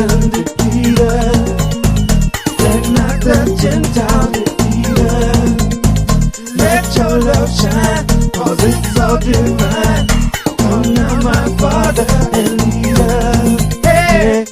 heathen defeat us. Let not the Gentile defeat us. Let your love shine, cause it's so divine. Come now, my Father, and lead us. Hey,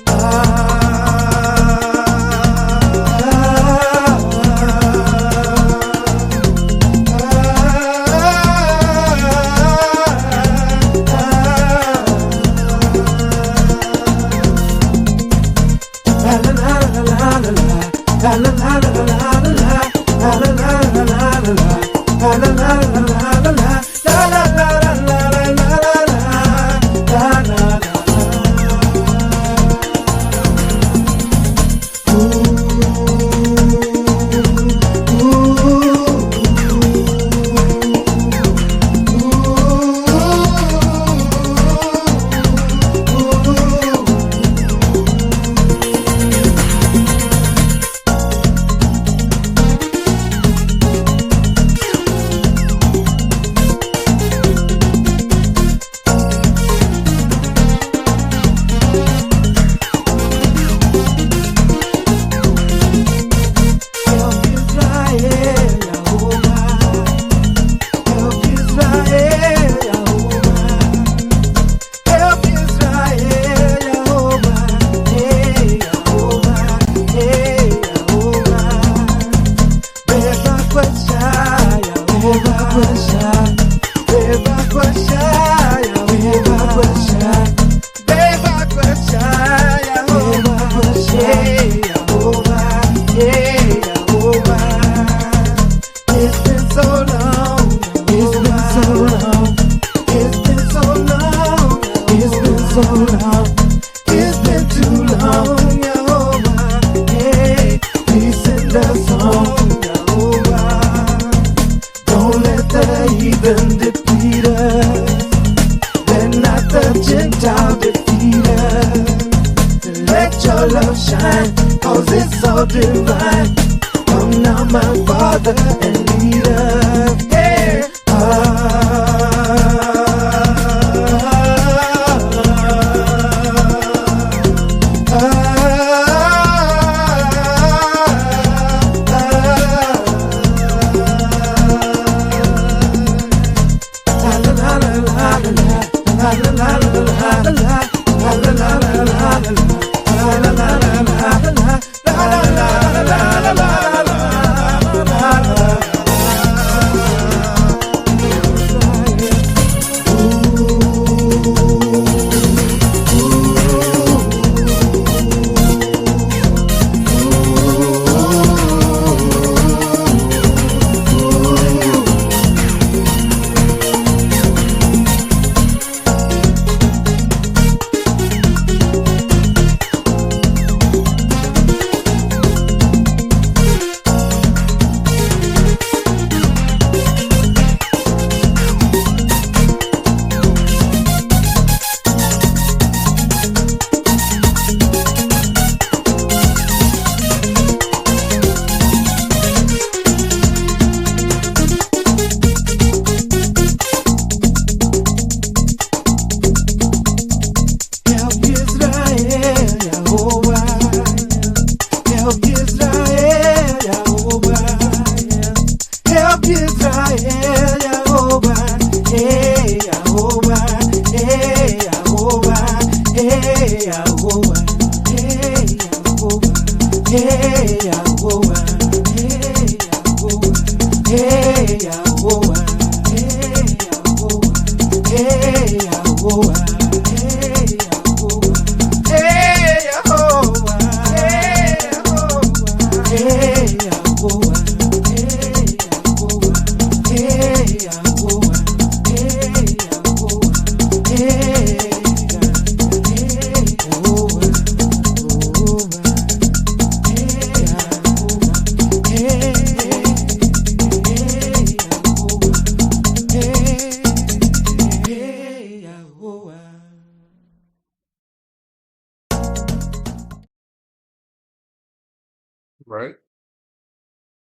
Right?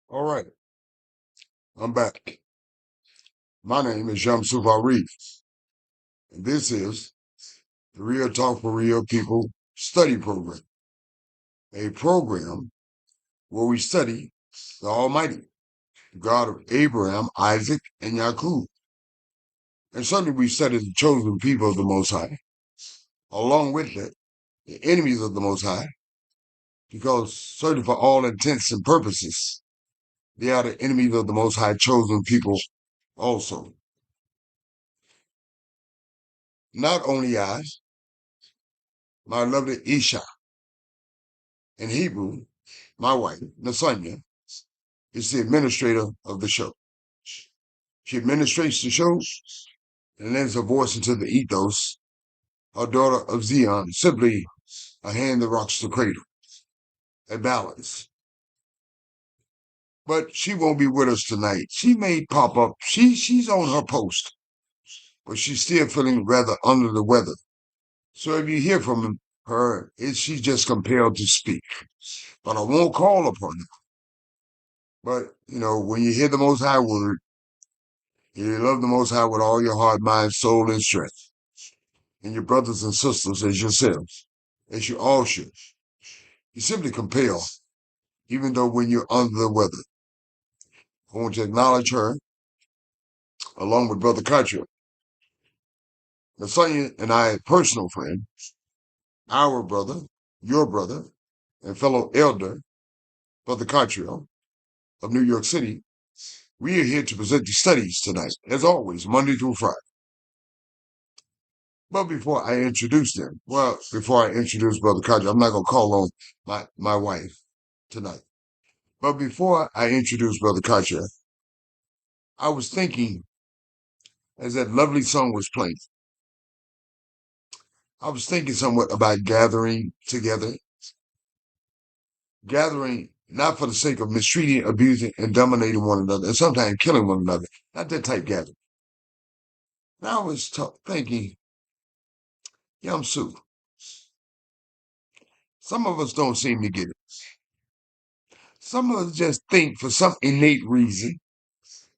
All right. I'm back. My name is Yamsuf Arif, and this is the Real Talk for Real People study program. a program where we study the Almighty, God of Abraham, Isaac, and Jacob. And certainly we study the chosen people of the Most High, along with that, the enemies of the Most High, because certainly for all intents and purposes, they are the enemies of the Most High chosen people also. Not only I, my lovely Isha, in Hebrew, my wife, Nasanya, is the administrator of the show. She administrates the show and lends her voice into the ethos, our daughter of Zion, simply a hand that rocks the cradle, a balance. But she won't be with us tonight. She may pop up. She's on her post, but she's still feeling rather under the weather. So if you hear from her, she's just compelled to speak. But I won't call upon her. But, when you hear the Most High word, you love the Most High with all your heart, mind, soul, and strength. And your brothers and sisters as yourselves, as you all should. You simply compel, even though when you're under the weather. I want to acknowledge her, along with Brother Katra. Nasanya and I, personal friend, our brother, your brother, and fellow elder, Brother Cottrell of New York City, we are here to present the studies tonight, as always, Monday through Friday. But before I introduce Brother Cottrell, I'm not going to call on my wife tonight. But before I introduce Brother Cottrell, I was thinking, as that lovely song was playing, I was thinking somewhat about gathering together. Gathering not for the sake of mistreating, abusing, and dominating one another, and sometimes killing one another. Not that type gathering. Now I was thinking, Yamsu, some of us don't seem to get it. Some of us just think for some innate reason,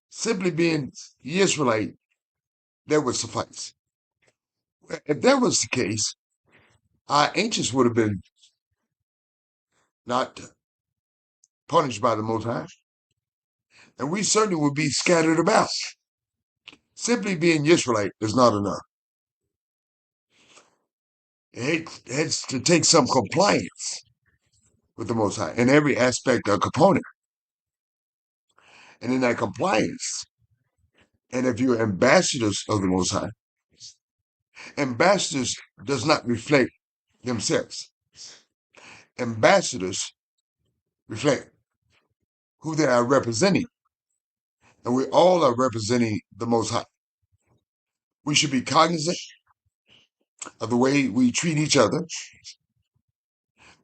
simply being the Israelite, that would suffice. If that was the case, our ancients would have been not punished by the Most High, and we certainly would be scattered about. Simply being Israelite is not enough. It has to take some compliance with the Most High in every aspect or component. And in that compliance, and if you're ambassadors of the Most High, ambassadors does not reflect themselves. Ambassadors reflect who they are representing. And we all are representing the Most High. We should be cognizant of the way we treat each other.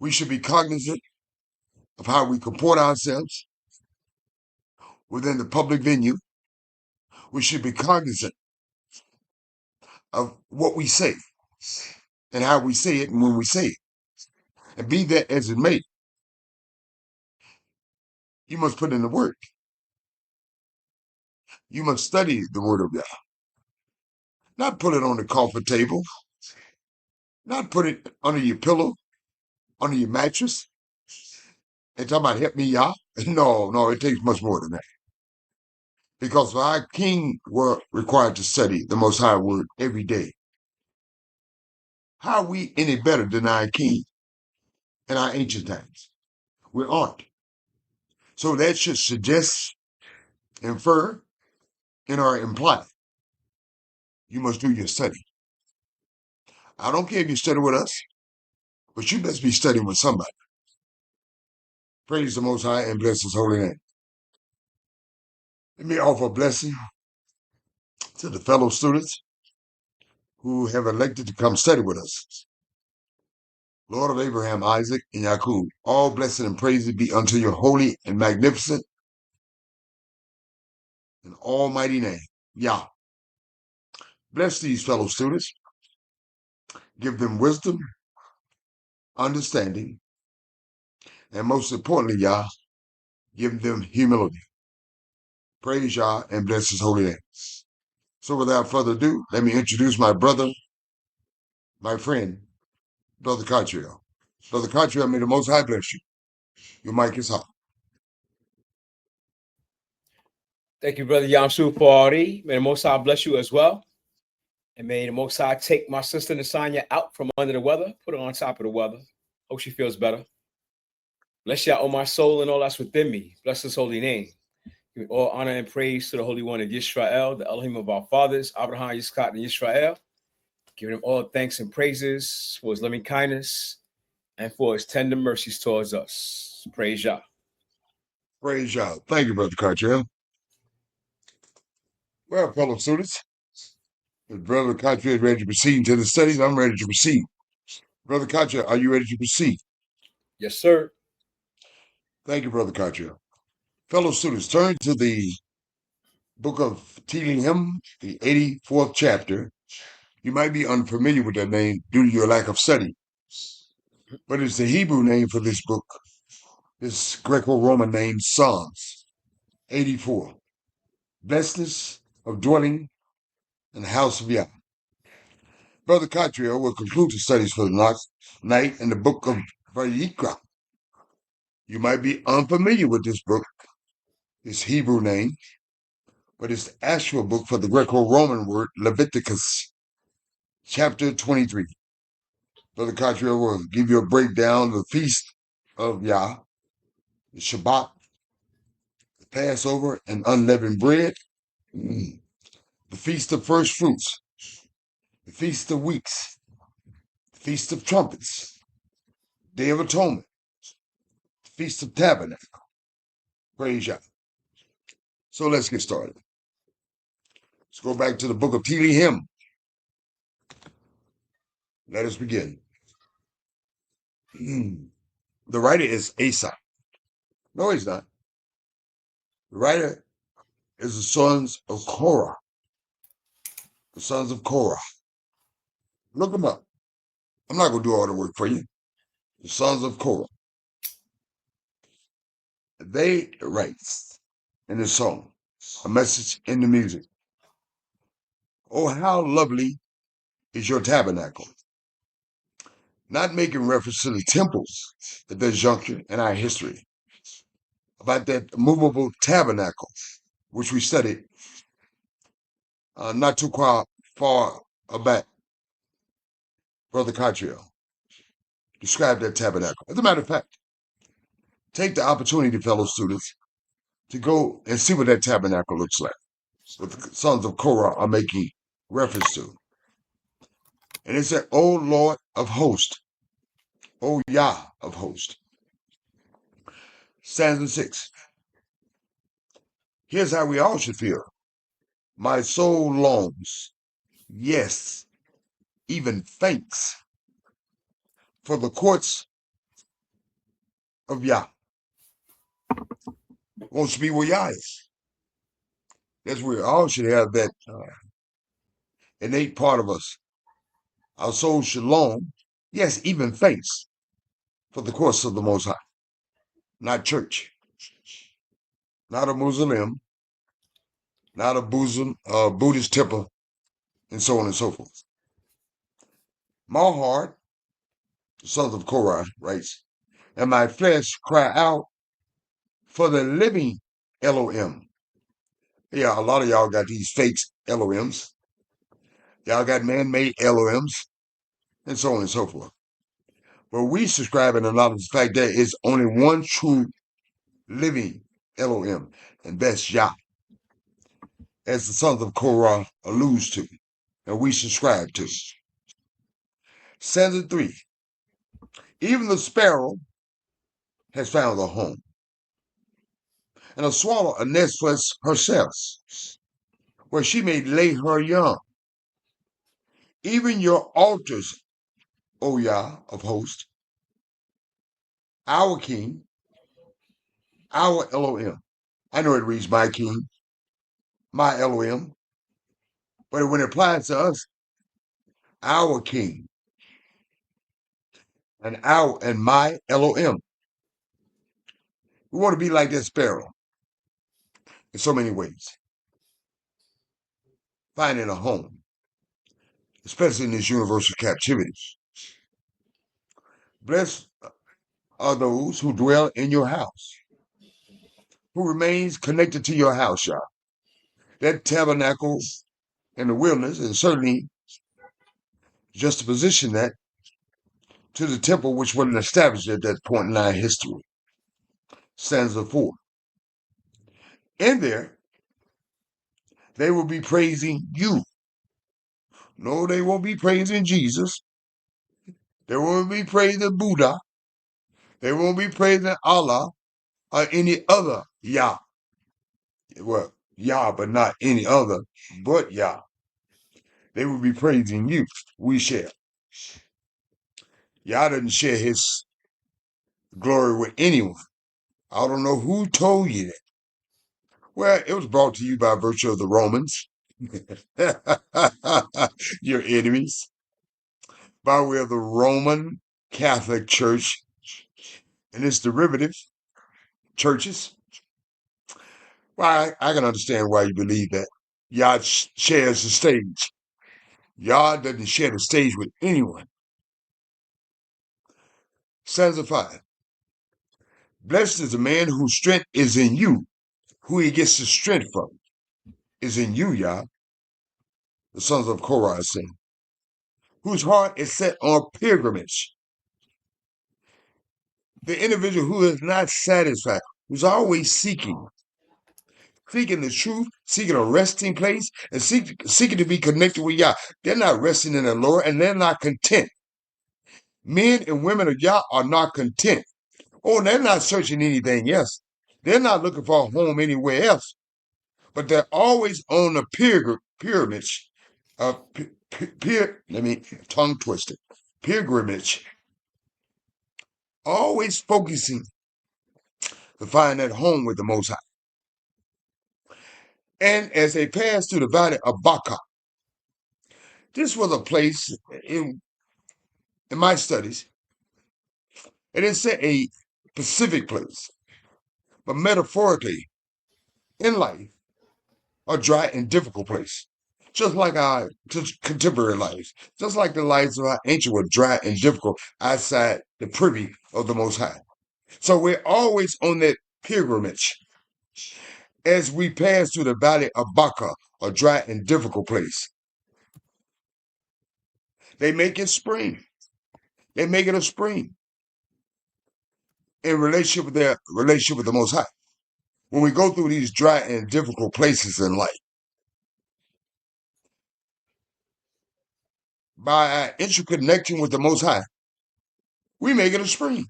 We should be cognizant of how we comport ourselves within the public venue. We should be cognizant of what we say and how we say it and when we say it. And be that as it may, you must put in the work. You must study the word of God. Not put it on the coffee table. Not put it under your pillow, under your mattress. And talking about help me, y'all. No, it takes much more than that. Because our king were required to study the Most High word every day. How are we any better than our king in our ancient times? We aren't. So that should suggest, infer, or imply you must do your study. I don't care if you study with us, but you best be studying with somebody. Praise the Most High and bless His holy name. Let me offer a blessing to the fellow students who have elected to come study with us. Lord of Abraham, Isaac, and Jacob, all blessed and praised be unto your holy and magnificent and almighty name, Yah. Bless these fellow students. Give them wisdom, understanding, and most importantly, Yah, give them humility. Praise Yah and bless His holy name. So without further ado, let me introduce my brother, my friend, Brother Cottrell. Brother Cottrell, may the Most High bless you. Your mic is hot. Thank you, Brother Yamsu Fari. May the Most High bless you as well. And may the Most High take my sister Nasanya out from under the weather, put her on top of the weather. Hope she feels better. Bless Yah, oh my soul, and all that's within me. Bless his holy name. Give all honor and praise to the Holy One of Yisrael, the Elohim of our fathers, Abraham, Yitzchak, and Yisrael. Giving him all thanks and praises for his loving kindness and for his tender mercies towards us. Praise Yah. Praise Yah. Thank you, Brother Cottrell. Well, fellow students, if Brother Cottrell is ready to proceed into the studies, I'm ready to proceed. Brother Cottrell, are you ready to proceed? Yes, sir. Thank you, Brother Cottrell. Fellow students, turn to the book of Tehillim, the 84th chapter. You might be unfamiliar with that name due to your lack of study, but it's the Hebrew name for this book, this Greco-Roman name, Psalms 84. Blessedness of dwelling in the house of Yah. Brother Cottrell will conclude the studies for the night in the book of Vayikra. You might be unfamiliar with this book, its Hebrew name, but it's the actual book for the Greco-Roman word Leviticus, chapter 23. Brother Cottrell will give you a breakdown of the feast of Yah, the Shabbat, the Passover, and unleavened bread, the feast of first fruits, the feast of weeks, the feast of trumpets, Day of Atonement, the feast of tabernacle. Praise Yah. So let's get started. Let's go back to the book of Tehillim. Let us begin. The writer is Asaph. No, he's not. The writer is the sons of Korah. The sons of Korah. Look them up. I'm not going to do all the work for you. The sons of Korah. They write in the song, a message in the music. Oh, how lovely is your tabernacle. Not making reference to the temples at this juncture in our history. About that movable tabernacle, which we studied not too far back. Brother Cottrell described that tabernacle. As a matter of fact, take the opportunity, fellow students, to go and see what that tabernacle looks like, what the sons of Korah are making reference to. And it said, O Lord of hosts, O Yah of hosts. Stanza 6. Here's how we all should feel. My soul longs, yes, even thanks for the courts of Yah. Wants to be where Yah is. That's where we all should have that innate part of us. Our soul should long, yes, even thanks for the courts of the Most High. Not church, not a Muslim, not a Buddhist temple, and so on and so forth. My heart, the sons of Korah writes, and my flesh cry out for the living Elohim. Yeah, a lot of y'all got these fake Elohims. Y'all got man-made Elohims, and so on and so forth. But we subscribe and acknowledge the fact that it's only one true living Elohim, and that's Yah, as the sons of Korah alludes to, and we subscribe to. Stanza 3. Even the sparrow has found a home, and a swallow a nest for herself, where she may lay her young. Even your altars, O Yah of hosts, our King, our Elohim. I know it reads my King, my Elohim, but when it applies to us, our King, and my Elohim. We want to be like that sparrow in so many ways. Finding a home, especially in this universal captivity. Blessed are those who dwell in your house, who remains connected to your house, Yah. That tabernacle in the wilderness, and certainly just to position that to the temple which wasn't established at that point in our history. Stanza 4. In there, they will be praising you. No, they won't be praising Jesus. They won't be praising Buddha. They won't be praising Allah or any other Yah. Well, Yah, but not any other but Yah. They will be praising you. We share. Yah doesn't share his glory with anyone. I don't know who told you that. Well, it was brought to you by virtue of the Romans, your enemies, by way of the Roman Catholic Church and its derivative churches. Well, I can understand why you believe that. Yah shares the stage. Yah doesn't share the stage with anyone. Stanza 5. Blessed is the man whose strength is in you, who he gets the strength from is in you, Yah. The sons of Korah sing, whose heart is set on pilgrimage. The individual who is not satisfied, who's always seeking the truth, seeking a resting place, and seeking to be connected with Yah. They're not resting in the Lord, and they're not content. Men and women of Yah are not content. Oh, they're not searching anything else. They're not looking for a home anywhere else. But they're always on the pilgrimage. Tongue twisted. Pilgrimage. Always focusing to find that home with the Most High. And as they passed through the valley of Baca, this was a place in my studies, it didn't say a specific place, but metaphorically, in life, a dry and difficult place. Just like our contemporary lives, just like the lives of our ancient were dry and difficult outside the privy of the Most High. So we're always on that pilgrimage as we pass through the valley of Baca, a dry and difficult place. They make it spring. They make it a spring in relationship with their relationship with the Most High. When we go through these dry and difficult places in life, by our interconnection with the Most High, we make it a spring.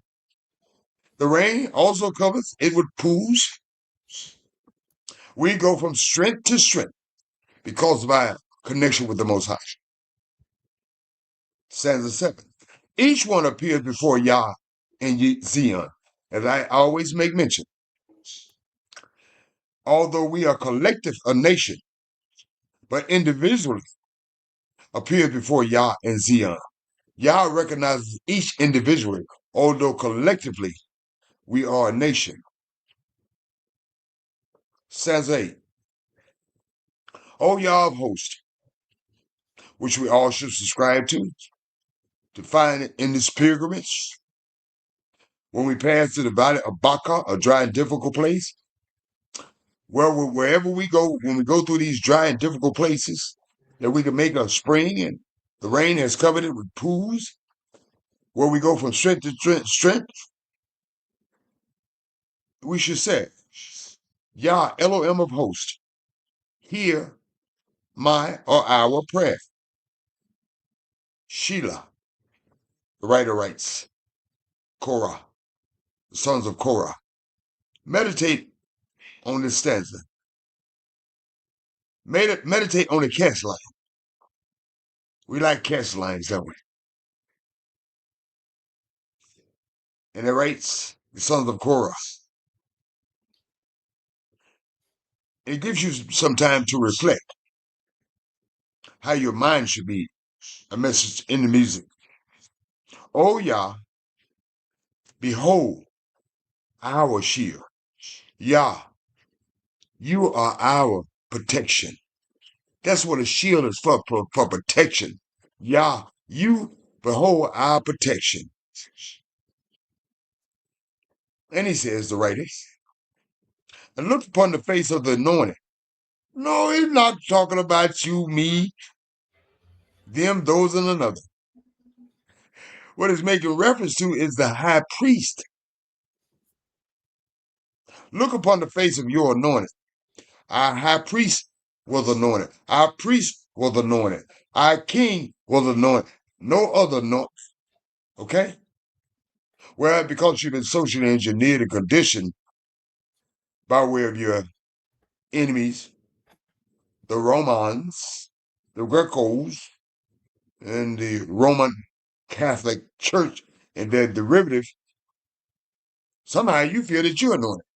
The rain also covers it with pools. We go from strength to strength because of our connection with the Most High. Stanza 7. Each one appears before Yah in Zion, as I always make mention. Although we are collective, a nation, but individually appears before Yah in Zion. Yah recognizes each individually, although collectively we are a nation. Stanza 8. O Yah of hosts, which we all should subscribe to find it in this pilgrimage. When we pass to the valley of Baca, a dry and difficult place, wherever we go, when we go through these dry and difficult places, that we can make a spring, and the rain has covered it with pools, where we go from strength to strength, we should say, Yah Elohim of hosts, hear my or our prayer. Sheila, the writer writes, Korah, the sons of Korah. Meditate on this stanza. Meditate on the catch line. We like catch lines, don't we? And it writes, the sons of Korah. It gives you some time to reflect how your mind should be a message in the music. O Yah, behold our shield. Yah, you are our protection. That's what a shield is for protection. Yah, you behold our protection. And he says, the writer, and looked upon the face of the anointed. No, he's not talking about you, me, them, those, and another. What he's making reference to is the high priest. Look upon the face of your anointed. Our high priest was anointed. Our priest was anointed. Our king was anointed. No other anointed. Okay? Well, because you've been socially engineered and conditioned by way of your enemies, the Romans, the Grecos, and the Roman Catholic Church and their derivative, somehow you feel that you're anointed.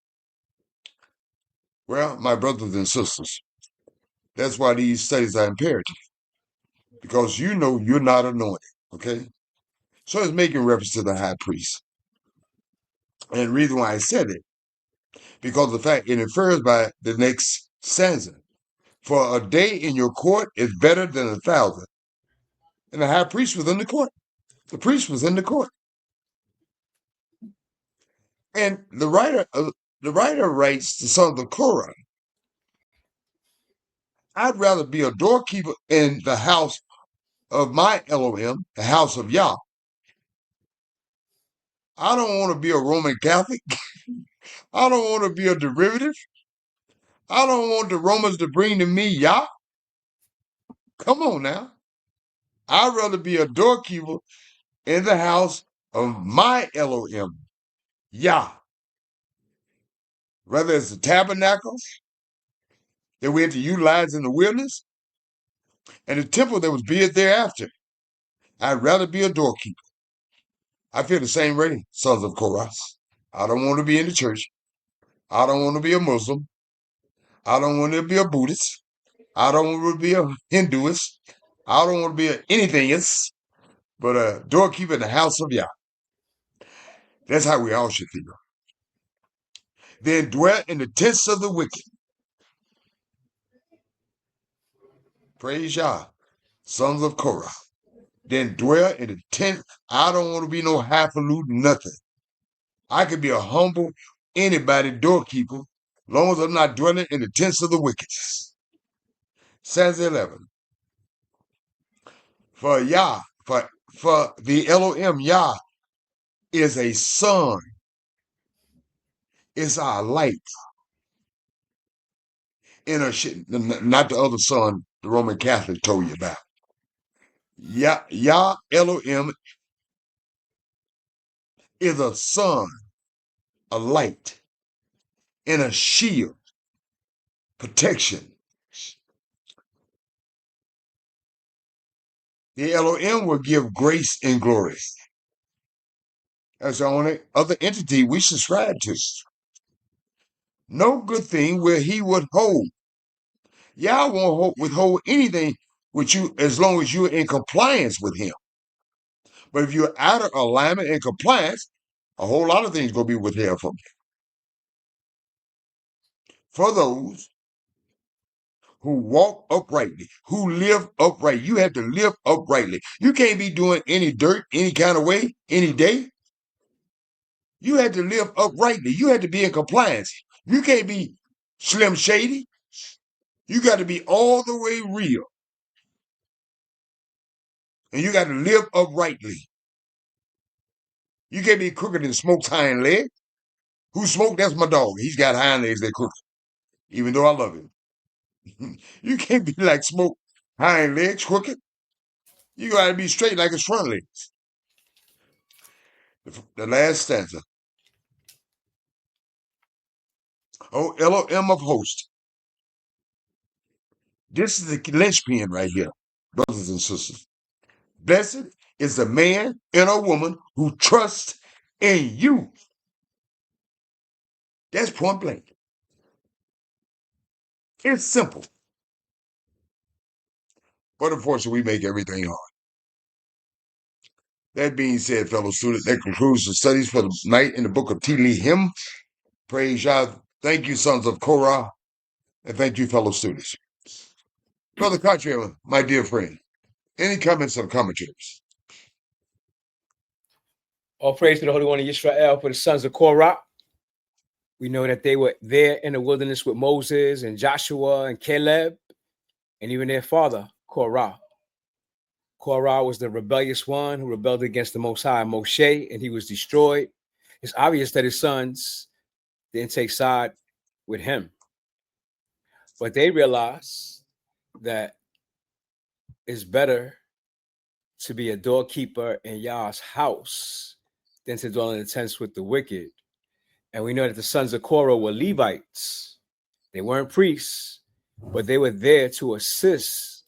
Well, my brothers and sisters, that's why these studies are imperative, because you know you're not anointed, okay? So it's making reference to the high priest. And the reason why I said it, because the fact it infers by the next stanza. For a day in your court is better than 1,000. And the high priest was in the court. The priest was in the court. And the writer writes the sons of Korah, I'd rather be a doorkeeper in the house of my Elohim, the house of Yah. I don't want to be a Roman Catholic. I don't want to be a derivative. I don't want the Romans to bring to me Yah. Come on now. I'd rather be a doorkeeper in the house of my Elohim, Yah. Whether it's the tabernacles that we had to utilize in the wilderness and the temple that was built thereafter. I'd rather be a doorkeeper. I feel the same way, sons of Korah. I don't want to be in the church. I don't want to be a Muslim. I don't want to be a Buddhist. I don't want to be a Hinduist. I don't want to be anything else but a doorkeeper in the house of Yah. That's how we all should feel. Then dwell in the tents of the wicked. Praise Yah, sons of Korah. Then dwell in the tent. I don't want to be no highfalutin nothing. I could be a humble anybody doorkeeper, long as I'm not dwelling in the tents of the wicked. Stanza 11. For Yah, for the Elohim Yah is a sun. It's our light. In a not the other sun the Roman Catholic told you about. Yah Elohim is a sun, a light, and a shield, protection. The Elohim will give grace and glory. That's the only other entity we subscribe to. No good thing will he withhold. Yah won't withhold anything with you as long as you're in compliance with him. But if you're out of alignment and compliance, a whole lot of things going to be withheld from you. For those who walk uprightly, who live upright, you have to live uprightly. You can't be doing any dirt, any kind of way, any day. You have to live uprightly. You have to be in compliance. You can't be slim shady. You got to be all the way real. And you got to live uprightly. You can't be crooked and smoked hind leg. Who smoked? That's my dog. He's got hind legs that crooked, even though I love him. You can't be like Smoke hind legs crooked. You got to be straight like his front legs. The last stanza. Oh, Elohim of hosts. This is the linchpin right here, brothers and sisters. Blessed is the man and a woman who trust in you. That's point blank. It's simple. But unfortunately, we make everything hard. That being said, fellow students, that concludes the studies for the night in the book of Tehillim. Praise Yah. Thank you, sons of Korah. And thank you, fellow students. Brother Cottrell, my dear friend, any comments or commentaries? All praise to the Holy One of Israel for the sons of Korah. We know that they were there in the wilderness with Moses and Joshua and Caleb and even their father, Korah. Korah was the rebellious one who rebelled against the Most High, Moshe, and he was destroyed. It's obvious that his sons didn't take side with him. But they realized that it's better to be a doorkeeper in Yah's house than to dwell in the tents with the wicked. And we know that the sons of Korah were Levites. They weren't priests, but they were there to assist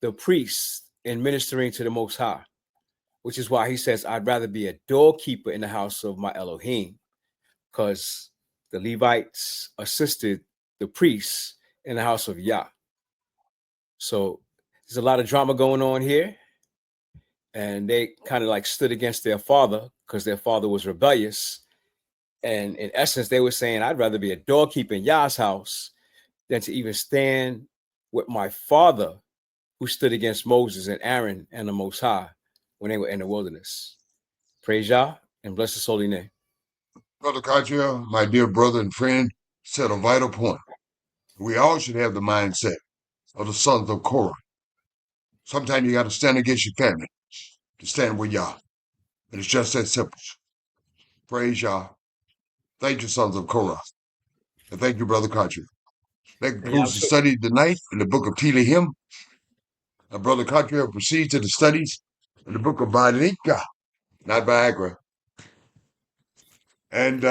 the priests in ministering to the Most High, which is why he says, I'd rather be a doorkeeper in the house of my Elohim, because the Levites assisted the priests in the house of Yah. So there's a lot of drama going on here. And they kind of like stood against their father because their father was rebellious. And in essence, they were saying, I'd rather be a doorkeeper in Yah's house than to even stand with my father who stood against Moses and Aaron and the Most High when they were in the wilderness. Praise Yah and bless his holy name. Brother Katia, my dear brother and friend, said a vital point. We all should have the mindset of the sons of Korah. Sometimes you got to stand against your family to stand with Yah. And it's just that simple. Praise Yah. Thank you, sons of Korah. And thank you, Brother Katia. That concludes the study tonight in the book of Tehillim. Brother Katia will proceed to the studies in the book of Vayikra, not Viagra. And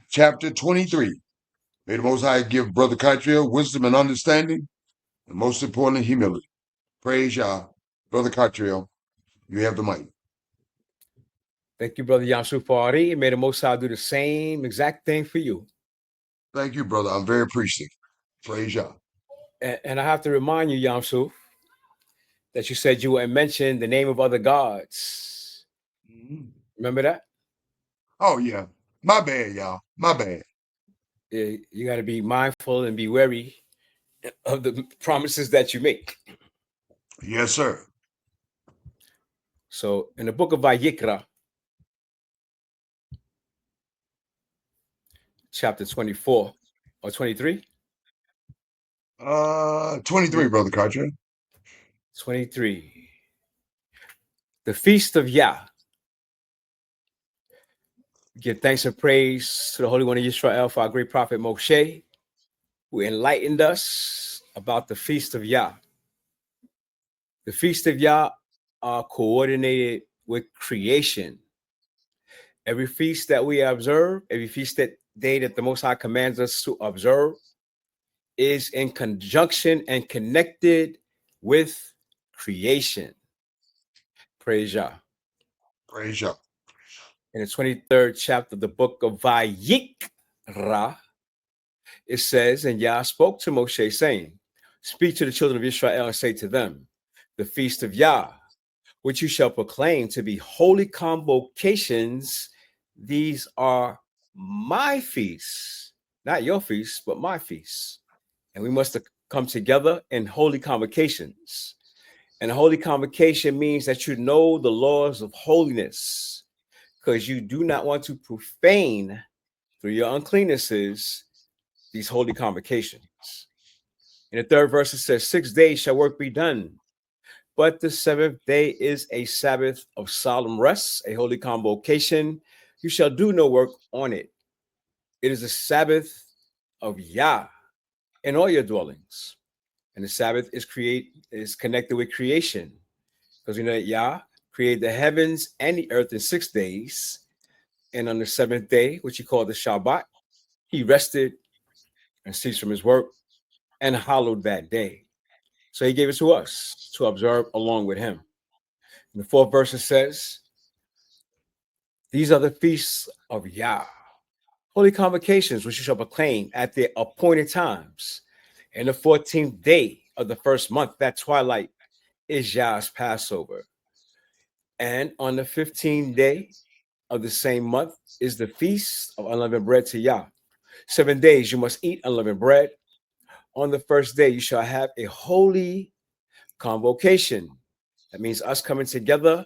chapter 23. May the Most High give Brother Katia wisdom and understanding, and most importantly, humility. Praise Yah. Brother Katia, you have the mic. Thank you, Brother Yamsuf Fari. May the Most High do the same exact thing for you. Thank you, brother. I'm very appreciative. Praise Yah. And I have to remind you, Yamsuf, that you said you wouldn't mention the name of other gods. Remember that? Oh, yeah. My bad, y'all. My bad. You got to be mindful and be wary of the promises that you make. Yes, sir. So in the book of Vayikra, chapter 24 or 23? 23, Brother Katia. 23. The feast of Yah. Give thanks and praise to the Holy One of Israel for our great prophet Moshe, who enlightened us about the feast of Yah. The feast of Yah are coordinated with creation. Every feast that we observe, every feast day that the Most High commands us to observe, is in conjunction and connected with creation. Praise Yah. Praise Yah. In the 23rd chapter of the book of Vayikra, it says, and Yah spoke to Moshe, saying, speak to the children of Israel and say to them, the feast of Yah, which you shall proclaim to be holy convocations, these are my feasts, not your feasts, but my feasts. And we must come together in holy convocations. And a holy convocation means that you know the laws of holiness, because you do not want to profane through your uncleannesses these holy convocations. In the third verse, it says, 6 days shall work be done, but the seventh day is a Sabbath of solemn rest, a holy convocation. You shall do no work on it. It is a Sabbath of Yah in all your dwellings. And the Sabbath is connected with creation, because we know that Yah created the heavens and the earth in 6 days. And on the seventh day, which he called the Shabbat, he rested and ceased from his work and hallowed that day. So he gave it to us to observe along with him. In the fourth verse, it says, these are the feasts of Yah, holy convocations, which you shall proclaim at their appointed times. And the 14th day of the first month, that twilight, is Yah's Passover. And on the 15th day of the same month is the feast of unleavened bread to Yah. 7 days you must eat unleavened bread. On the first day you shall have a holy convocation. That means us coming together,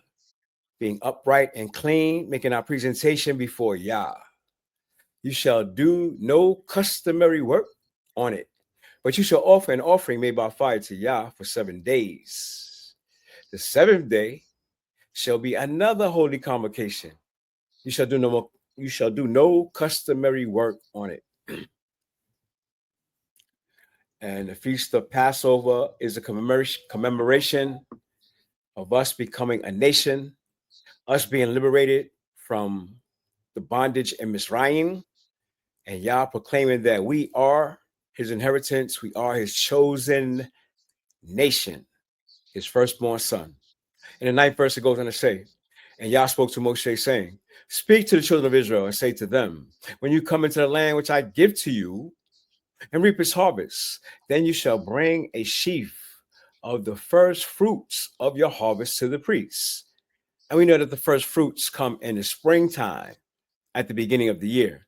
being upright and clean, making our presentation before Yah. You shall do no customary work on it, but you shall offer an offering made by fire to Yah for 7 days. The seventh day shall be another holy convocation. You shall do no customary work on it. And the feast of Passover is a commemoration of us becoming a nation, us being liberated from the bondage in Mizraim, and Yah proclaiming that we are his inheritance, we are his chosen nation, his firstborn son. In the ninth verse, it goes on to say, and Yah spoke to Moshe, saying, speak to the children of Israel and say to them, when you come into the land which I give to you and reap its harvest, then you shall bring a sheaf of the first fruits of your harvest to the priests. And we know that the first fruits come in the springtime at the beginning of the year.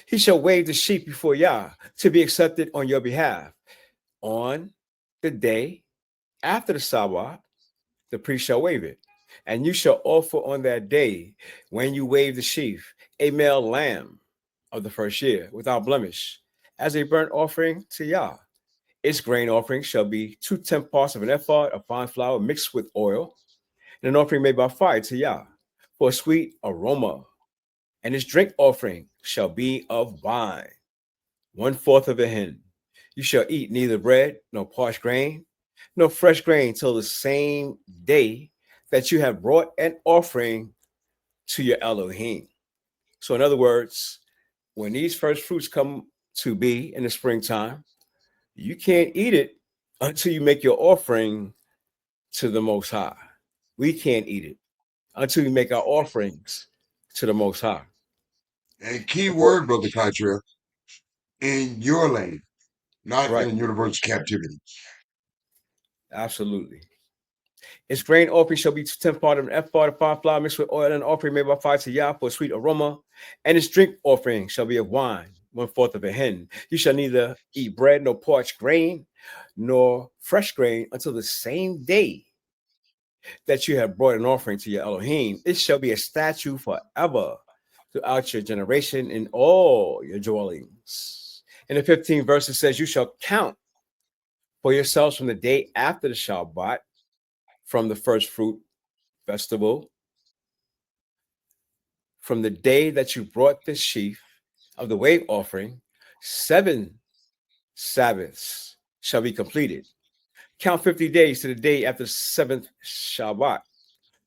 He shall wave the sheep before Yah to be accepted on your behalf. On the day after the Sabbath, the priest shall wave it. And you shall offer on that day, when you wave the sheaf, a male lamb of the first year without blemish, as a burnt offering to Yah. Its grain offering shall be 2/10 parts of an ephah of fine flour mixed with oil, and an offering made by fire to Yah for a sweet aroma. And its drink offering shall be of wine, 1/4 of a hin. You shall eat neither bread, nor parched grain, nor fresh grain till the same day that you have brought an offering to your Elohim. So in other words, when these first fruits come to be in the springtime, you can't eat it until you make your offering to the Most High. We can't eat it until we make our offerings to the Most High. And key word, Brother Katra, in your land, not Right. in universal captivity. Absolutely. Its grain offering shall be 2/10 part of an ephah of fine flour mixed with oil, and an offering made by fire to Yah for a sweet aroma. And its drink offering shall be of wine, 1/4 of a hin. You shall neither eat bread nor parched grain nor fresh grain until the same day that you have brought an offering to your Elohim. It shall be a statute forever throughout your generation in all your dwellings. In the 15th verse, it says, you shall count for yourselves from the day after the Shabbat, from the first fruit festival, from the day that you brought the sheaf of the wave offering, 7 Sabbaths shall be completed. Count 50 days to the day after the 7th Shabbat.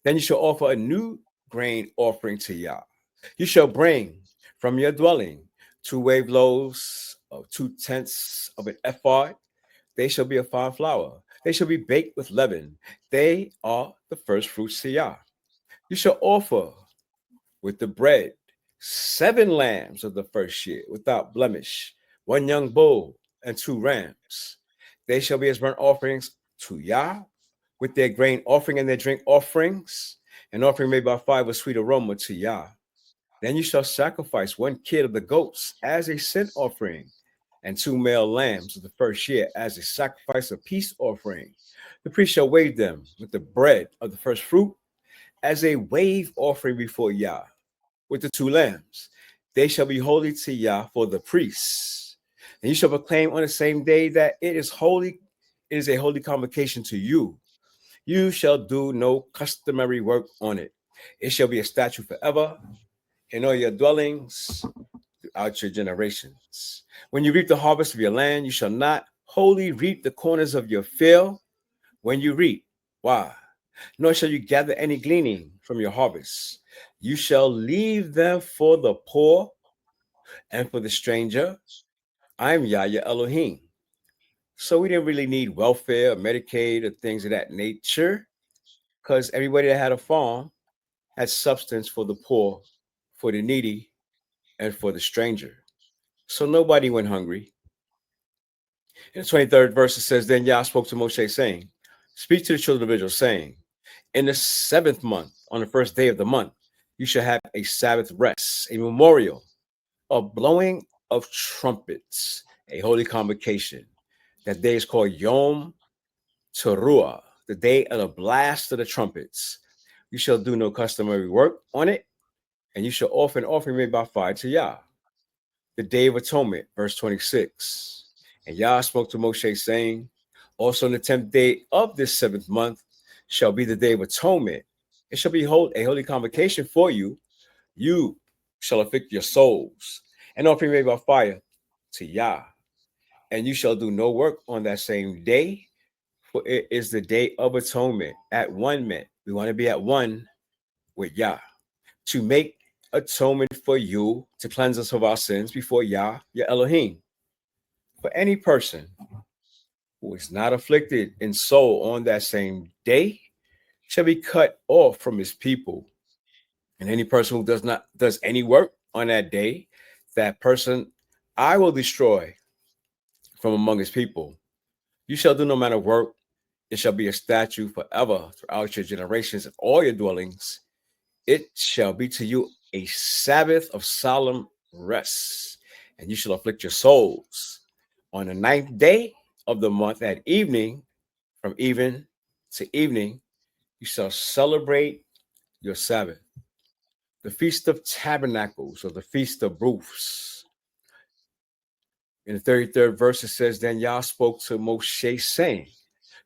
Then you shall offer a new grain offering to Yah. You shall bring from your dwelling 2 wave loaves of 2/10 of an ephah. They shall be of fine flour. They shall be baked with leaven. They are the first fruits to Yah. You shall offer with the bread 7 lambs of the first year without blemish, 1 young bull and 2 rams. They shall be as burnt offerings to Yah, with their grain offering and their drink offerings, an offering made by fire with sweet aroma to Yah. Then you shall sacrifice 1 kid of the goats as a sin offering, and 2 male lambs of the first year as a sacrifice of peace offering. The priest shall wave them with the bread of the first fruit as a wave offering before Yah, with the 2 lambs. They shall be holy to Yah for the priests. And you shall proclaim on the same day that it is holy. It is a holy convocation to you. You shall do no customary work on it. It shall be a statute forever in all your dwellings throughout your generations. When you reap the harvest of your land, you shall not wholly reap the corners of your field when you reap. Why? Nor shall you gather any gleaning from your harvest. You shall leave them for the poor and for the stranger. I am Yah, your Elohim. So we didn't really need welfare or Medicaid or things of that nature, because everybody that had a farm had substance for the poor, for the needy, and for the stranger. So nobody went hungry. In the 23rd verse, it says, then Yah spoke to Moshe, saying, speak to the children of Israel, saying, in the 7th month, on the first day of the month, you shall have a Sabbath rest, a memorial of blowing of trumpets, a holy convocation. That day is called Yom Teruah, the day of the blast of the trumpets. You shall do no customary work on it, and you shall offer an offering made by fire to Yah. the Day of Atonement, verse 26. And Yah spoke to Moshe, saying, also on the 10th day of this 7th month shall be the Day of Atonement. It shall be a holy convocation for you. You shall afflict your souls and offering made by fire to Yah. And you shall do no work on that same day, for it is the Day of Atonement, at one minute. We want to be at one with Yah, to make atonement for you, to cleanse us of our sins before Yah, your Elohim. For any person who is not afflicted in soul on that same day shall be cut off from his people. And any person who does any work on that day, that person I will destroy from among his people. You shall do no manner of work. It shall be a statute forever throughout your generations and all your dwellings. It shall be to you a Sabbath of solemn rest, and you shall afflict your souls. On the 9th day of the month at evening, from even to evening, you shall celebrate your Sabbath. The Feast of Tabernacles, or the Feast of Booths. In the 33rd verse, it says, then Yah spoke to Moshe, saying,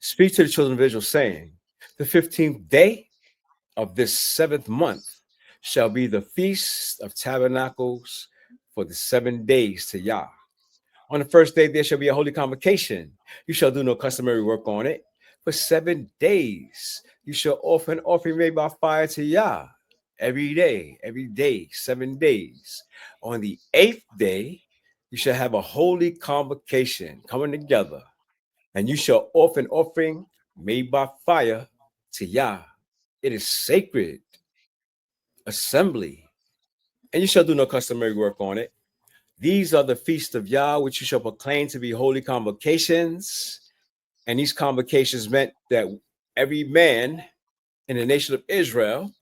speak to the children of Israel, saying, the 15th day of this 7th month shall be the Feast of Tabernacles for the 7 days to Yah. On the first day, there shall be a holy convocation. You shall do no customary work on it. For 7 days, you shall offer an offering made by fire to Yah. Every day, 7 days. On the 8th day, you shall have a holy convocation coming together, and you shall offer an offering made by fire to Yah. It is sacred assembly, and you shall do no customary work on it. These are the feasts of Yah, which you shall proclaim to be holy convocations. And these convocations meant that every man in the nation of Israel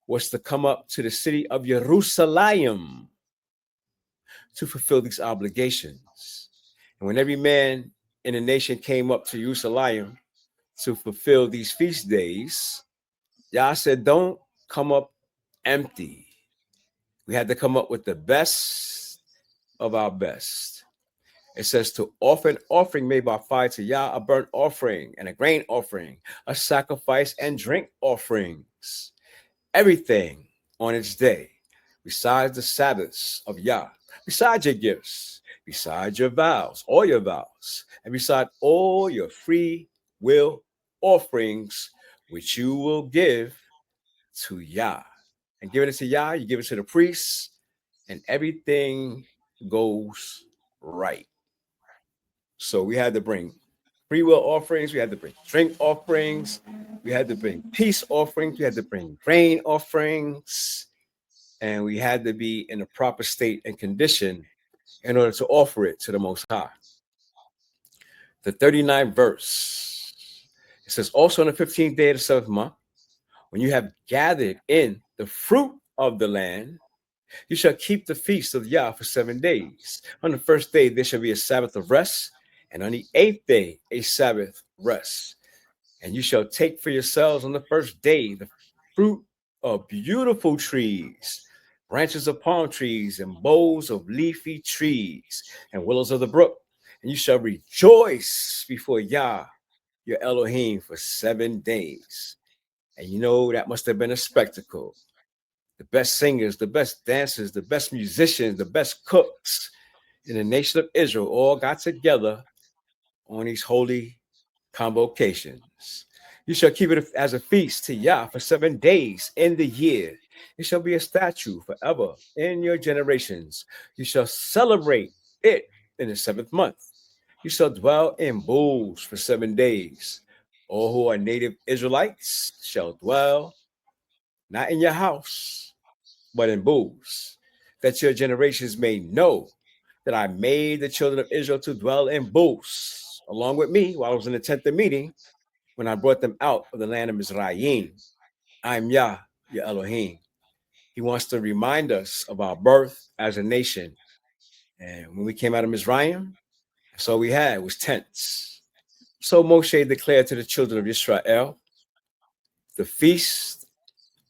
was to come up to the city of Jerusalem to fulfill these obligations. And when every man in the nation came up to Jerusalem to fulfill these feast days, Yah said, don't come up empty. We had to come up with the best of our best. It says to offer an offering made by fire to Yah, a burnt offering and a grain offering, a sacrifice and drink offerings. Everything on its day, besides the Sabbaths of Yah, besides your gifts, besides your vows, all your vows, and beside all your free will offerings, which you will give to Yah. And giving it to Yah, you give it to the priests, and everything goes right. So we had to bring free will offerings, we had to bring drink offerings, we had to bring peace offerings, we had to bring grain offerings, and we had to be in a proper state and condition in order to offer it to the Most High. The 39th verse, it says, also on the 15th day of the 7th month, when you have gathered in the fruit of the land, you shall keep the feast of Yah for 7 days. On the first day, there shall be a Sabbath of rest, and on the 8th day, a Sabbath rest. And you shall take for yourselves on the first day the fruit of beautiful trees, branches of palm trees, and boughs of leafy trees, and willows of the brook. And you shall rejoice before Yah, your Elohim, for 7 days. And you know, that must have been a spectacle. The best singers, the best dancers, the best musicians, the best cooks in the nation of Israel all got together on these holy convocations. You shall keep it as a feast to Yah for 7 days in the year. It shall be a statute forever in your generations. You shall celebrate it in the 7th month. You shall dwell in booths for 7 days. All who are native Israelites shall dwell not in your house, but in booths, that your generations may know that I made the children of Israel to dwell in booths along with me while I was in the tent of meeting when I brought them out of the land of Mizraim. I'm Yah, your Elohim. He wants to remind us of our birth as a nation. And when we came out of Mizraim, that's all we had was tents. So Moshe declared to the children of Israel the feast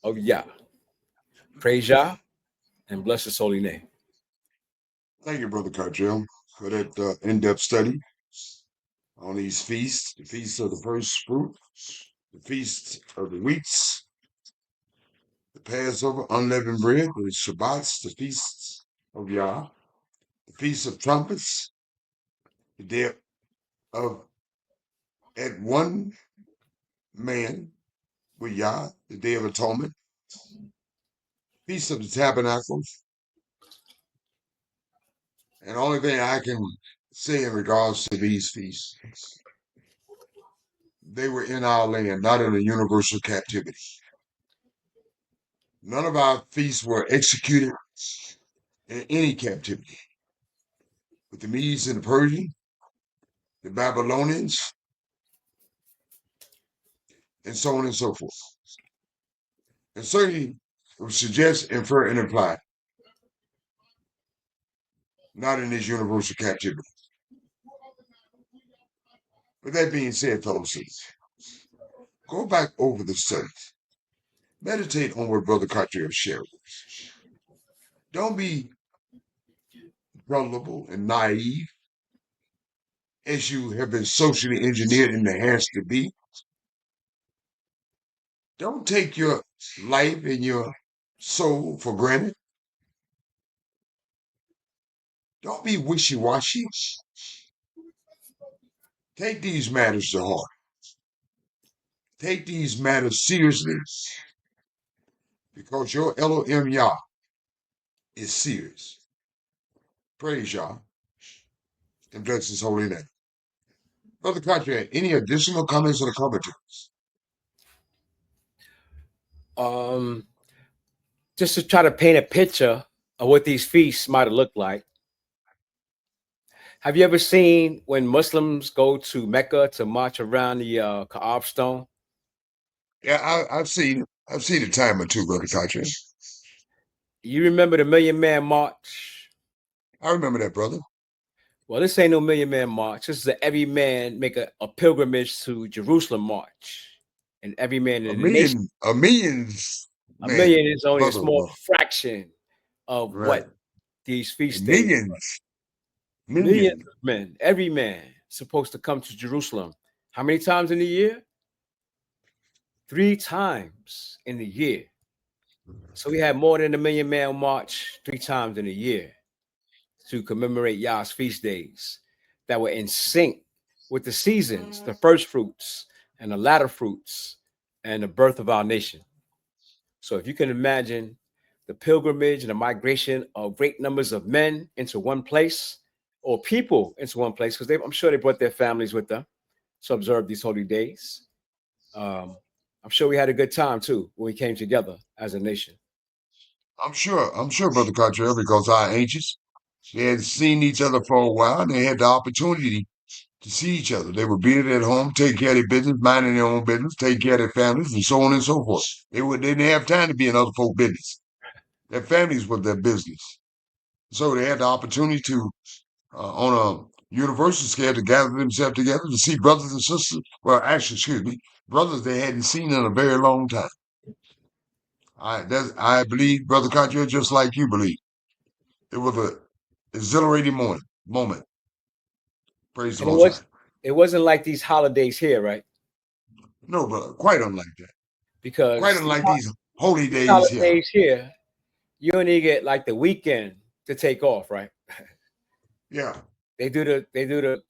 of Yah. Praise Yah and bless his holy name. Thank you, Brother Cartrell, for that in-depth study on these feasts, the feast of the first fruit, the feast of the weeks, the Passover, unleavened bread, the Shabbats, the feasts of Yah, the feast of trumpets, the day of at one man with Yah, the day of atonement, feast of the tabernacles, and the only thing I can say in regards to these feasts, they were in our land, not in a universal captivity. None of our feasts were executed in any captivity. With the Medes and the Persians, the Babylonians, and so on and so forth. And certainly it would suggest, infer, and imply, not in this universal captivity. With that being said, fellow saints, go back over the studies. Meditate on what Brother Cartier shared with us. Don't be gullible and naive as you have been socially engineered and enhanced to be. Don't take your life and your soul for granted. Don't be wishy-washy. Take these matters to heart. Take these matters seriously because your Elohim Yah is serious. Praise Yah and bless his holy name. Brother Cartier, any additional comments or commentaries? Just to try to paint a picture of what these feasts might have looked like. Have you ever seen when Muslims go to Mecca to march around the Kaaba stone? Yeah, I've seen a time or two, Brother Cartier. You remember the Million Man March? I remember that, brother. Well, this ain't no Million Man March. This is a every man make a pilgrimage to Jerusalem march. And every man in the nation. A million's A million is only a brother, small fraction of right. what these feast days. Millions of men, every man supposed to come to Jerusalem. How many times in the year? 3 times in the year. So we had more than a Million Man March 3 times in a year to commemorate Yah's feast days that were in sync with the seasons, the first fruits and the latter fruits and the birth of our nation. So if you can imagine the pilgrimage and the migration of great numbers of men into one place, or people into one place, because I'm sure they brought their families with them to observe these holy days. I'm sure we had a good time too when we came together as a nation. I'm sure, Brother Cartier, because our ancients, they had seen each other for a while and they had the opportunity to see each other. They were being at home, taking care of their business, minding their own business, taking care of their families, and so on and so forth. They didn't have time to be in other folks' business. Their families were their business. So they had the opportunity to, on a universal scale, to gather themselves together to see brothers and sisters. Well, actually, excuse me, brothers they hadn't seen in a very long time. I believe, Brother Cartier, just like you believe. It was an exhilarating moment. Praise the And Most High. it wasn't like these holidays here, right? No, brother, quite unlike that. Because quite unlike these holy days holidays here, you only get like the weekend to take off, right? Yeah. They do the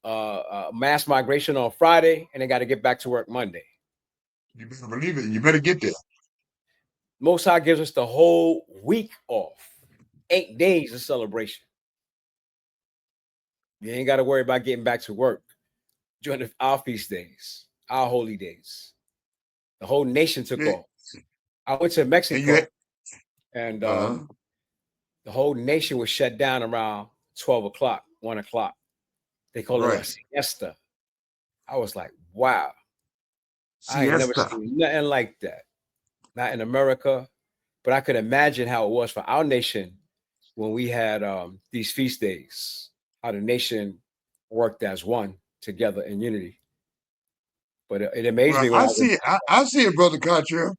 mass migration on Friday, and they got to get back to work Monday. You better believe it. You better get there. Most High gives us the whole week off, 8 days of celebration. You ain't got to worry about getting back to work during our feast days, our holy days. The whole nation took off. I went to Mexico, and the whole nation was shut down around 12 o'clock, 1 o'clock. They call it a siesta. I was like, wow. Siesta. I ain't never seen nothing like that. Not in America, but I could imagine how it was for our nation when we had these feast days, how the nation worked as one together in unity. But it amazed me. I see it, Brother Cartier,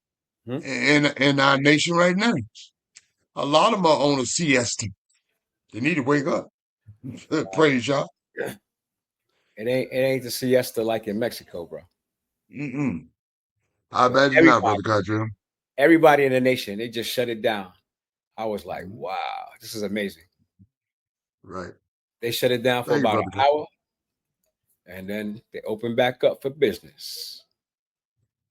in our nation right now. A lot of them are on a siesta. They need to wake up. Praise y'all. It ain't the siesta like in Mexico, bro. Mm-mm. I But imagine not, Brother Cottrell. everybody in the nation, they just shut it down. I was like, Mhm. wow, this is amazing. Right. They shut it down for Thank you, about Brother an Cottrell. hour, and then they opened back up for business.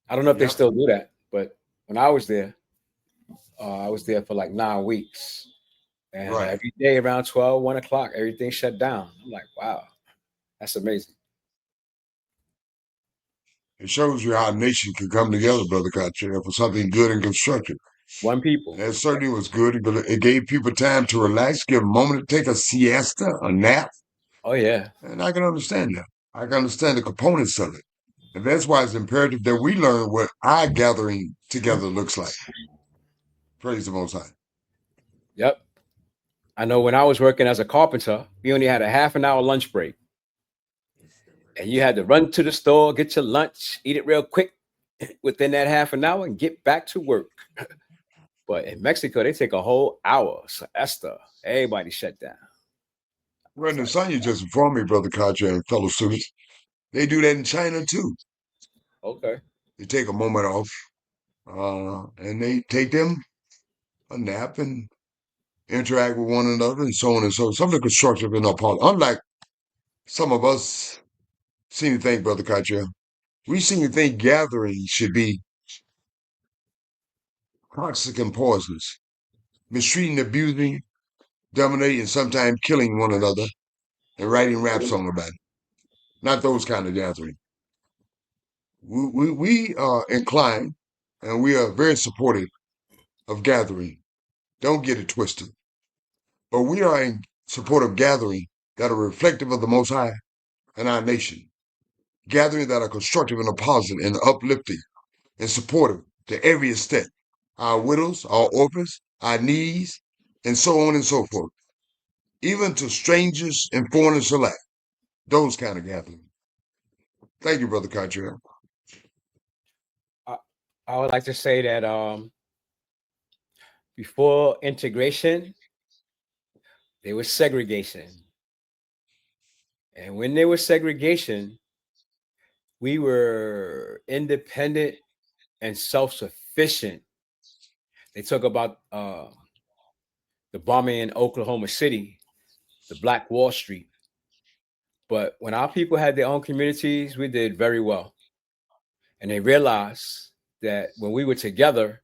I don't know if they Yep. still do that, but when I was there for like 9 weeks. And Right. every day around 12, 1 o'clock, everything shut down. I'm like, wow, that's amazing. It shows you how a nation can come together, Brother Cottrell, for something good and constructive. One people. And it certainly was good, but it gave people time to relax, give them a moment to take a siesta, a nap. Oh, yeah. And I can understand that. I can understand the components of it. And that's why it's imperative that we learn what our gathering together looks like. Praise the Most High. Yep. I know when I was working as a carpenter, we only had a half an hour lunch break. And you had to run to the store, get your lunch, eat it real quick within that half an hour, and get back to work. But in Mexico, they take a whole hour. So Esther, everybody shut down. Well, It's the like, son you just informed me, Brother Cottrell and fellow students, they do that in China too. okay. They take a moment off and they take them a nap and interact with one another and so on and so on. Something constructive in our part. Unlike some of us seem to think, Brother Cottrell, we seem to think gathering should be toxic and poisonous, mistreating, abusing, dominating, and sometimes killing one another and writing rap songs about it. Not those kind of gathering. We are inclined and we are very supportive of gathering. Don't get it twisted. But we are in support of gathering that are reflective of the Most High and our nation. Gathering that are constructive and positive and uplifting and supportive to every extent. Our widows, our orphans, our needs, and so on and so forth. Even to strangers and foreigners alike. Those kind of gatherings. Thank you, Brother Cottrell. I would like to say that before integration, there was segregation. And when there was segregation, we were independent and self-sufficient. They talk about the bombing in Oklahoma City, the Black Wall Street. But when our people had their own communities, we did very well. And they realized that when we were together,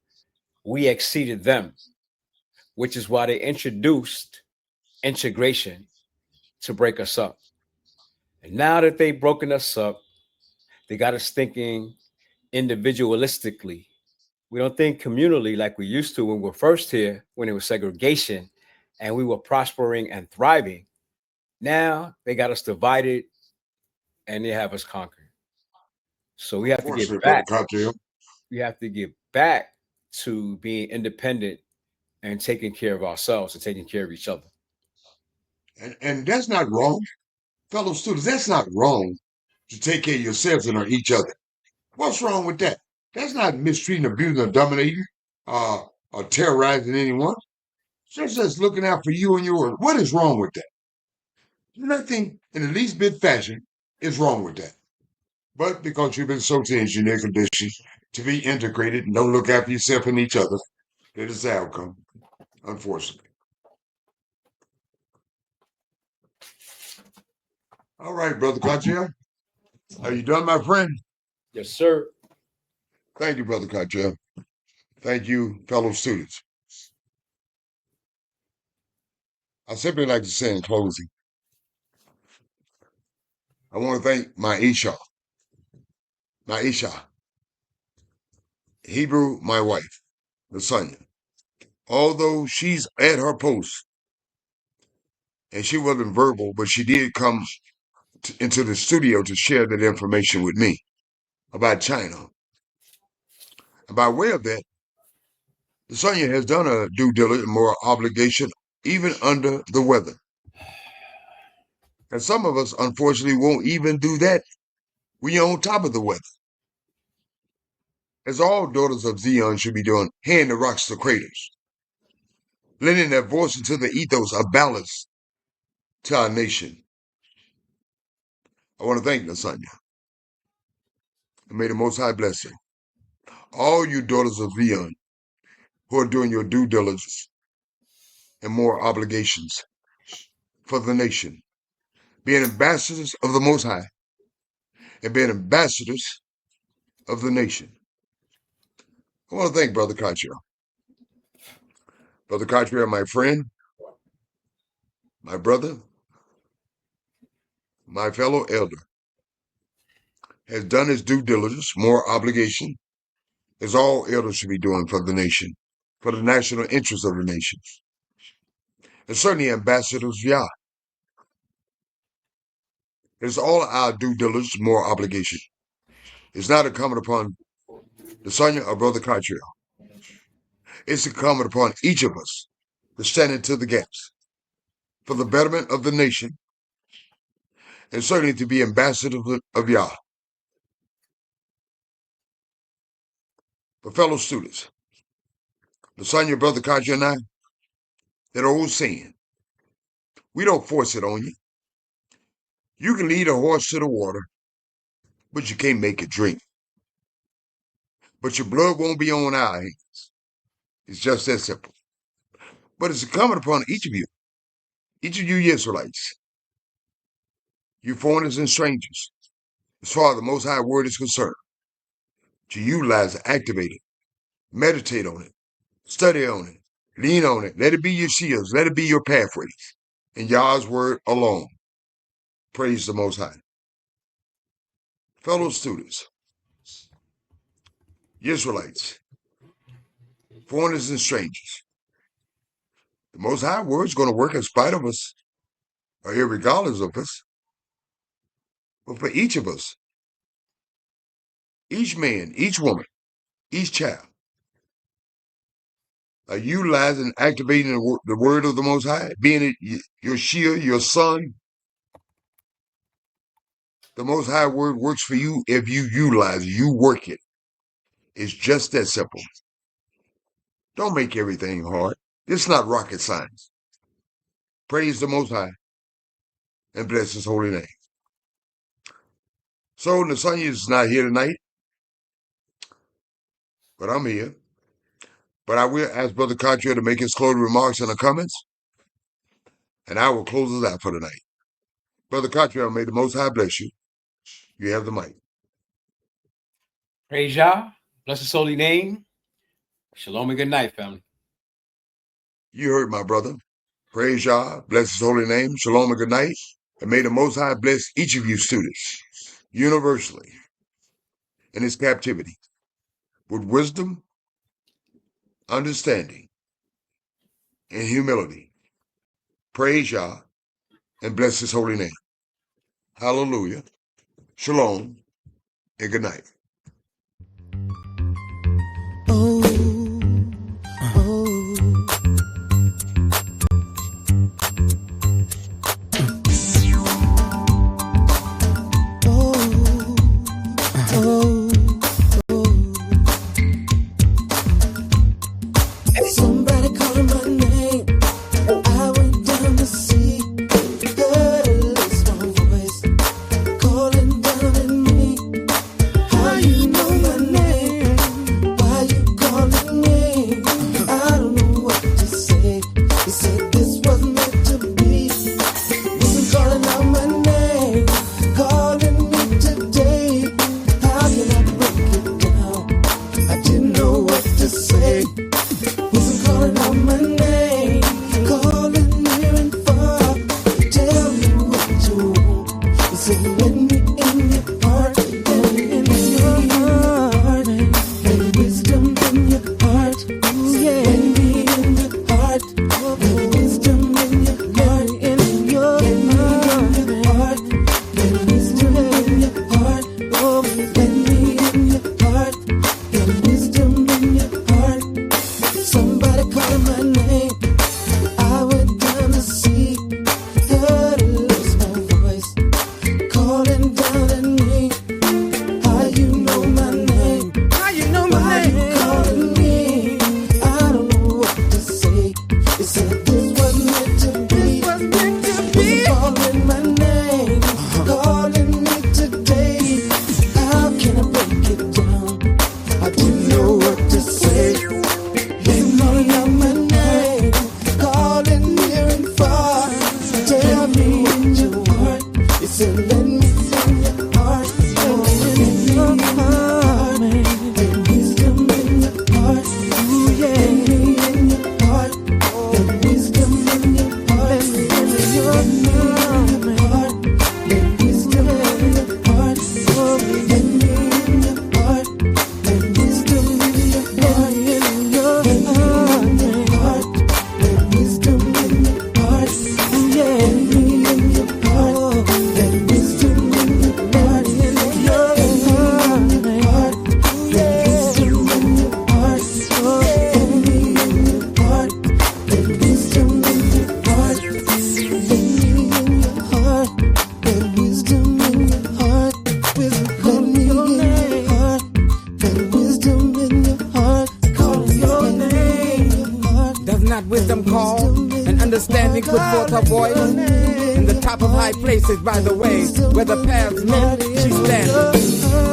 we exceeded them, which is why they introduced integration to break us up. And now that they've broken us up, they got us thinking individualistically. We don't think communally like we used to when we were first here, when it was segregation and we were prospering and thriving. Now they got us divided and they have us conquered. So we have to get Unfortunately, Brother back. Cottrell. We have to get back to being independent and taking care of ourselves and taking care of each other. And that's not wrong. Fellow students, that's not wrong to take care of yourselves and each other. What's wrong with that? That's not mistreating, abusing, or dominating, or terrorizing anyone. It's just looking out for you and yours. What is wrong with that? Nothing in the least bit fashion is wrong with that. But because you've been socially in your condition to be integrated and don't look after yourself and each other, that is the outcome, unfortunately. All right, Brother Cottrell. Are you done, my friend? Yes, sir. Thank you, Brother Cottrell. Thank you, fellow students. I simply like to say in closing, I want to thank my Isha, Hebrew, my wife, Lasanya. Although she's at her post and she wasn't verbal, but she did come into the studio to share that information with me about China. And by way of that, Lasanya has done a due diligence, more obligation, even under the weather. And some of us, unfortunately, won't even do that. We on top of the weather. As all daughters of Zion should be doing, hand the rocks to craters, lending their voice into the ethos of balance to our nation. I want to thank Lasagna. And may the Most High bless you. All you daughters of Leon who are doing your due diligence and more obligations for the nation, being ambassadors of the Most High and being ambassadors of the nation. I want to thank Brother Cottrell. Brother Cottrell, my friend, my brother, my fellow elder, has done his due diligence, more obligation, as all elders should be doing for the nation, for the national interest of the nation. And certainly ambassadors, Yah. It's all our due diligence, more obligation. It's not incumbent upon Lasagna or Brother Cottrell. It's incumbent upon each of us to stand into the gaps for the betterment of the nation, and certainly to be ambassadors of Yah. But fellow students, Lasagna, Brother Cottrell, and I, that old saying, we don't force it on you. You can lead a horse to the water, but you can't make it drink. But your blood won't be on our hands. It's just that simple. But it's incumbent upon each of you Israelites, you foreigners and strangers, as far as the Most High Word is concerned, to utilize it, activate it, meditate on it, study on it, lean on it. Let it be your shields. Let it be your pathways. In Yah's Word alone. Praise the Most High. Fellow students, Israelites, foreigners and strangers, the Most High Word is going to work in spite of us, or irregardless of us. But for each of us, each man, each woman, each child, are utilizing and activating the Word of the Most High, being it your shield, your son. The Most High Word works for you if you utilize it, you work it. It's just that simple. Don't make everything hard. It's not rocket science. Praise the Most High and bless His holy name. So Lasagna is not here tonight, but I'm here. But I will ask Brother Cottrell to make his closing remarks in the comments, and I will close us out for tonight. Brother Cottrell, may the Most High bless you. You have the mic. Praise Yah. Bless His holy name. Shalom and good night, family. You heard my brother. Praise Yah. Bless His holy name. Shalom and good night. And may the Most High bless each of you students universally in His captivity with wisdom, understanding, and humility. Praise Yah and bless His holy name. Hallelujah. Shalom and good night. Somebody calling my name, and I went down to see. Heard at least one voice calling down at me. How you know my name? Why you calling me? I don't know what to say. He said this was meant to be. Wasn't calling out my name, calling me today. How can I break it down? I didn't know what to say. Wasn't calling out my name, calling near and far. Tell me what you want. You say let me in your heart, let me in your heart, and wisdom in your heart. Let me in your heart, and wisdom in your heart, in your heart, and wisdom in your heart. Let me in your heart, and wisdom in your heart. not wisdom call, and understanding put forth her voice. In the top of high places, by the way, where the paths meet, she stands.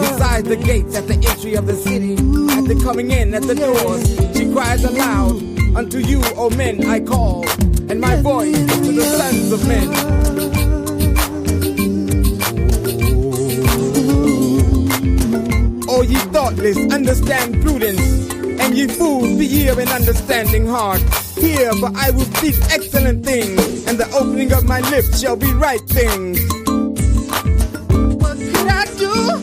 Beside the gates at the entry of the city, at the coming in at the doors, she cries aloud, unto you, O men, I call, and my voice to the sons of men. O ye thoughtless, understand prudence, and ye fools, be ye of an understanding heart. Hear, for I will speak excellent things, and the opening of my lips shall be right things. What could I do?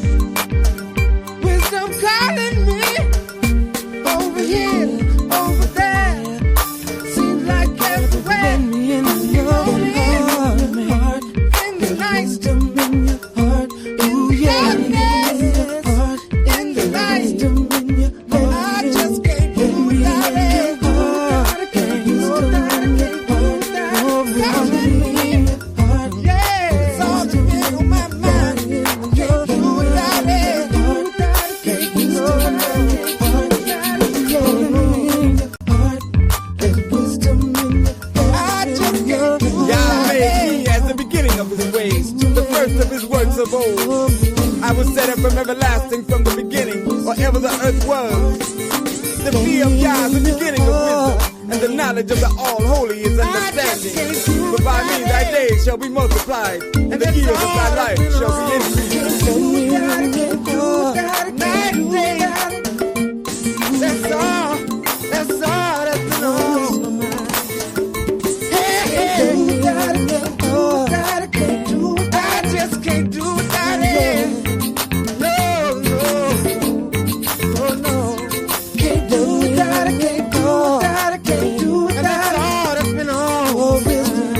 Wisdom calling me over here, over there. Seems like everywhere. In your heart, in the night, in your heart, ooh yeah. In the night, I just can't do without it. I can't do without it. Yeah, it's all been on my mind. Can't do without it. Of his works of old, I was set up from everlasting, from the beginning, or ever the earth was. The fear of Yah is the beginning of wisdom, and the knowledge of the All-Holy is understanding. But by me thy days shall be multiplied, and the years of thy life shall be increased. That's all that's been on my mind. Can't do without it. No. Can't do without it. Can't do without it. Can't do without it. And that's all that's been on. Oh, wisdom.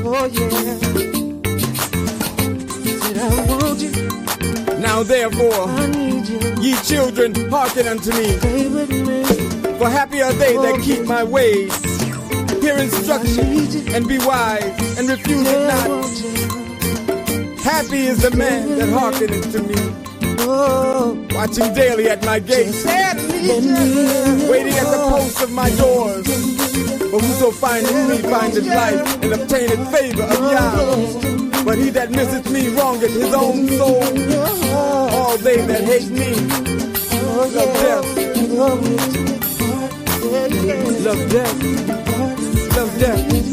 Oh, yeah. Said I want you. Now therefore, I need you. Ye children, hearken unto me. Stay with me. For happy are they that keep my ways. Hear instruction and be wise, and refuse it not. Happy is the man that hearkeneth to me, watching daily at my gates, waiting at the posts of my doors. For whoso findeth me findeth life, and obtaineth favor of Yah. But he that misseth me wrongeth his own soul. All they that hate me love death. Love death. Love death.